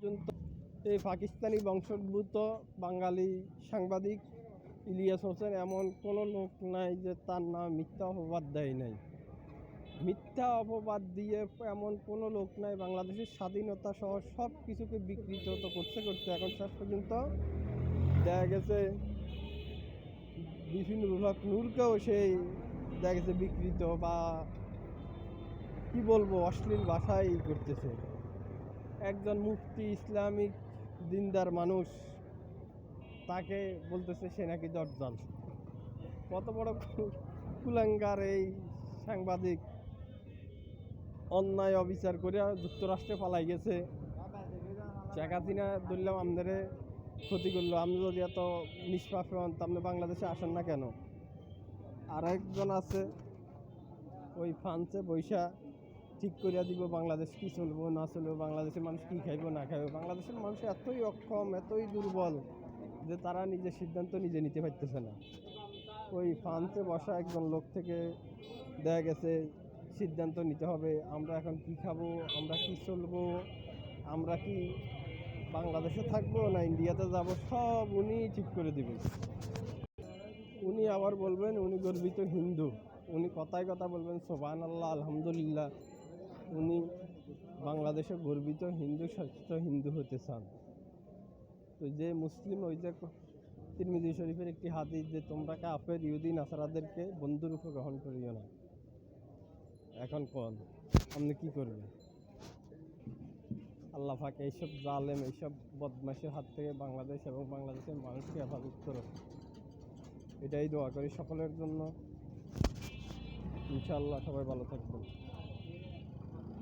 পর্যন্ত এই পাকিস্তানি বংশোদ্ভূত বাঙালি সাংবাদিক ইলিয়াস হোসেন এমন কোনো লোক নাই যে তার নাম মিথ্যা অপবাদ দেয় নাই। মিথ্যা অপবাদ দিয়ে এমন কোনো লোক নাই। বাংলাদেশের স্বাধীনতা সহ সব কিছুকে বিকৃত তো করতে এখন শেষ পর্যন্ত দেখা গেছে বিভিন্ন নূরকেও সেই দেখা গেছে বিকৃত বা কি বলবো অশ্লীল ভাষাই করতেছে। একজন মুফতি ইসলামিক দিনদার মানুষ তাকে বলতেছে সে নাকি দজ্জাল। কত বড় কুলাঙ্গার এই সাংবাদিক! অন্যায় অবিচার করে যুক্তরাষ্ট্রে পালাই গেছে। শেখ হাসিনা ধরলাম আমাদের ক্ষতি করলো। আপনি যদি এত নিষ্পাপ হন তা আপনি বাংলাদেশে আসেন না কেন? আর একজন আছে ওই ফ্রান্সে বৈশা ঠিক করিয়া দিব বাংলাদেশ কি চলবো না চলবো, বাংলাদেশের মানুষ কী খাইবো না খাইবো। বাংলাদেশের মানুষ এতই অক্ষম, এতই দুর্বল যে তারা নিজের সিদ্ধান্ত নিজে নিতে পারতেছে না। ওই ফ্রান্সে বসা একজন লোক থেকে দেখা গেছে সিদ্ধান্ত নিতে হবে আমরা এখন কি খাবো, আমরা কি চলবো, আমরা কি বাংলাদেশে থাকবো না ইন্ডিয়াতে যাব, সব উনি ঠিক করে দিবেন। উনি আবার বলবেন উনি গর্বিত হিন্দু। উনি কথায় কথা বলবেন সুবহানাল্লাহ আলহামদুলিল্লাহ। উনি বাংলাদেশে গর্বিত হিন্দু, শ্রেষ্ঠ হিন্দু হতে চান। তো যে মুসলিম, ওই যে তিরমিজি শরীফের একটি হাদিস যে তোমরা কাফের ইহুদি নাসারাদেরকে বন্ধুরূপে গ্রহণ করিও না। এখন কোন আপনি কি করবেন? আল্লাহ পাক এইসব জালেম, এইসব বদমাশের হাত থেকে বাংলাদেশ এবং বাংলাদেশের মানুষকে হেফাজত করো, এটাই দোয়া করি সকলের জন্য। ইনশাআল্লাহ সবাই ভালো থাকবেন।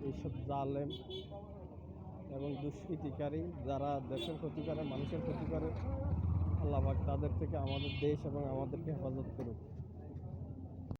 এইসব জালেম এবং দুষ্কৃতিকারী যারা দেশের ক্ষতি করে, মানুষের ক্ষতি করে, আল্লাহ পাক তাদের থেকে আমাদের দেশ এবং আমাদেরকে হেফাজত করুক।